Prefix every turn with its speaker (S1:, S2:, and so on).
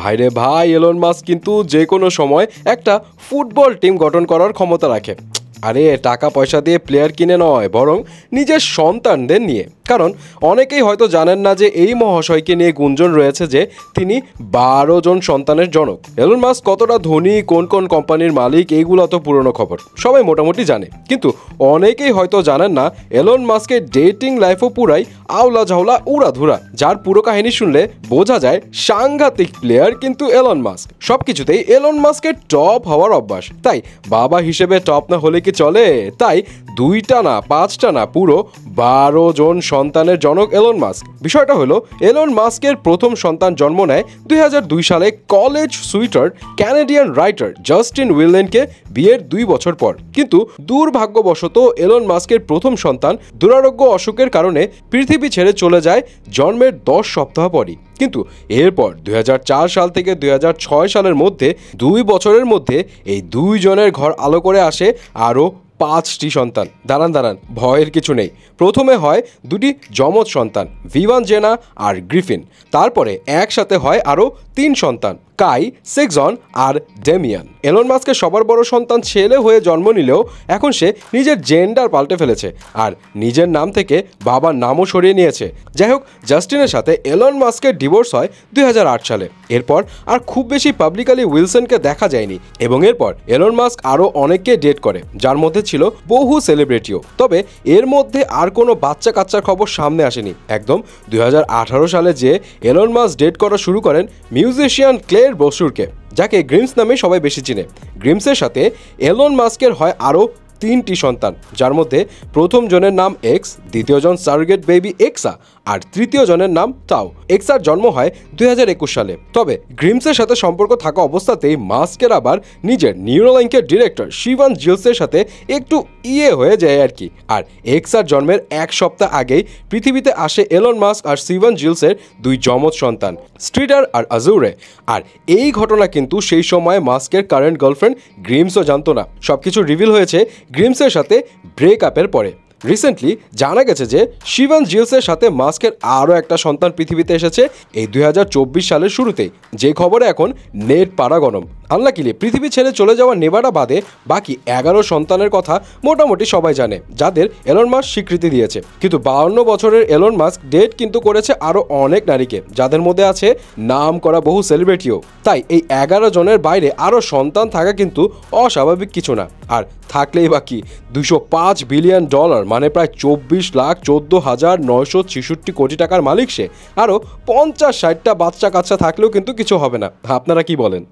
S1: ভাইরে ভাই, Elon Musk কিন্তু যে কোনো সময় একটা ফুটবল টিম গঠন করার ক্ষমতা রাখে। আরে টাকা পয়সা দিয়ে প্লেয়ার কিনে নয়, বরং নিজের সন্তানদের নিয়ে। কারণ অনেকেই হয়তো জানেন না যে এই মহাশয়কে নিয়ে গুঞ্জন রয়েছে যে তিনি 12 জন সন্তানের জনক। এলন মাস্ক কতটা ধনী, কোন কোন কোম্পানির মালিক, এইগুলো তো পুরনো খবর, সবাই মোটামুটি জানে। কিন্তু অনেকেই হয়তো জানেন না এলন মাস্কের ডেটিং লাইফও পুরাই আওলা ঝাওলা উড়াধুরা, যার পুরো কাহিনী শুনলে বোঝা যায় সাংঘাতিক প্লেয়ার কিন্তু এলন মাস্ক। সবকিছুতেই এলন মাস্কের টপ হওয়ার অভ্যাস। তাই বাবা হিসেবে টপ না হলে কি চলে? তাই 2টা না 5টা না, পুরো 12 জন সন্তানের জনক এলন মাস্ক। বিষয়টা হলো, এলন মাস্কের প্রথম সন্তান জন্ম নেয় 2002 সালে কলেজ সুইটার ক্যানাডিয়ান রাইটার জাস্টিন উইলেনকে বিয়ের 2 বছর পর। কিন্তু দুর্ভাগ্যবশত এলন মাস্কের প্রথম সন্তান দুরারোগ্য অসুখের কারণে পৃথিবী ছেড়ে চলে যায় জন্মের 10 সপ্তাহ পরই। কিন্তু এরপর 2004 সাল থেকে 2006 সালের মধ্যে 2 বছরের মধ্যে এই 2 জনের ঘর আলো করে আসে আরও 5টি সন্তান। দাঁড়ান, ভয়ের কিছু নেই। প্রথমে হয় 2টি যমজ সন্তান, ভিভান জেনা আর গ্রিফিন। তারপরে একসাথে হয় আরও 3 সন্তান, কাই, সেক্সন আর ডেমিয়ান। এলন মাস্কের সবার বড় সন্তান ছেলে হয়ে জন্ম নিলেও এখন সে নিজের জেন্ডার পাল্টে ফেলেছে আর নিজের নাম থেকে বাবার নামও সরিয়ে নিয়েছে। যাই হোক, জাস্টিনের সাথে এলন মাস্কের ডিভোর্স হয় 2008 সালে। এরপর আর খুব বেশি পাবলিকালি উইলসনকে দেখা যায়নি এবং এরপর এলন মাস্ক আরও অনেককে ডেট করে, যার মধ্যে ছিল বহু সেলিব্রিটিও। তবে এর মধ্যে আর কোনো বাচ্চা কাচ্চার খবর সামনে আসেনি। একদম 2018 সালে যে এলন মাস্ক ডেট করা শুরু করেন মিউজিশিয়ান ক্লেয়ার বসুরকে, যাকে গ্রিমস নামে সবাই বেশি চিনে। গ্রিমসের সাথে এলন মাস্কের হয় আরও 3টি সন্তান, যার মধ্যে প্রথম জনের নাম এক্স, দ্বিতীয় জন সারগেট বেবি এক্সা আর তৃতীয় জনের নাম টাও। এক্সার জন্ম হয় 2021 সালে। তবে গ্রিমসের সাথে সম্পর্ক থাকা অবস্থাতেই মাস্কের আবার নিজের নিউরোলিঙ্কের ডিরেক্টর শিভান জিলসের সাথে একটু হয়ে যায় আর কি। আর এক্সার জন্মের 1 সপ্তাহ আগেই পৃথিবীতে আসে এলন মাস্ক আর শিভান জিলসের 2 যমজ সন্তান, স্ট্রিটার আর আজুরে। আর এই ঘটনা কিন্তু সেই সময় মাস্কের কারেন্ট গার্লফ্রেন্ড গ্রিমসও জানতো না। সবকিছু রিভিল হয়েছে গ্রিমসের সাথে ব্রেকআপের পরে। রিসেন্টলি জানা গেছে যে শিভান জিলসের সাথে মাস্কের আরও একটা সন্তান পৃথিবীতে এসেছে এই 2024 সালের শুরুতেই, যে খবরে এখন নেট পাড়া গরম। আনলাকিলি পৃথিবী ছেড়ে চলে যাওয়া নেভাডা বাদে বাকি 11 সন্তানের কথা মোটামুটি সবাই জানে, যাদের এলন মাস্ক স্বীকৃতি দিয়েছে। কিন্তু 52 বছরের এলন মাস্ক ডেট কিন্তু করেছে আরও অনেক নারীকে, যাদের মধ্যে আছে নাম করা বহু সেলিব্রিটিও। তাই এই 11 জনের বাইরে আরও সন্তান থাকা কিন্তু অস্বাভাবিক কিছু না। আর থাকলেই বাকি $205 বিলিয়ন, মানে প্রায় 24,14,966 কোটি টাকার মালিক সে। আরও 50-60টা বাচ্চা কাচ্চা থাকলেও কিন্তু কিছু হবে না। আপনারা কি বলেন?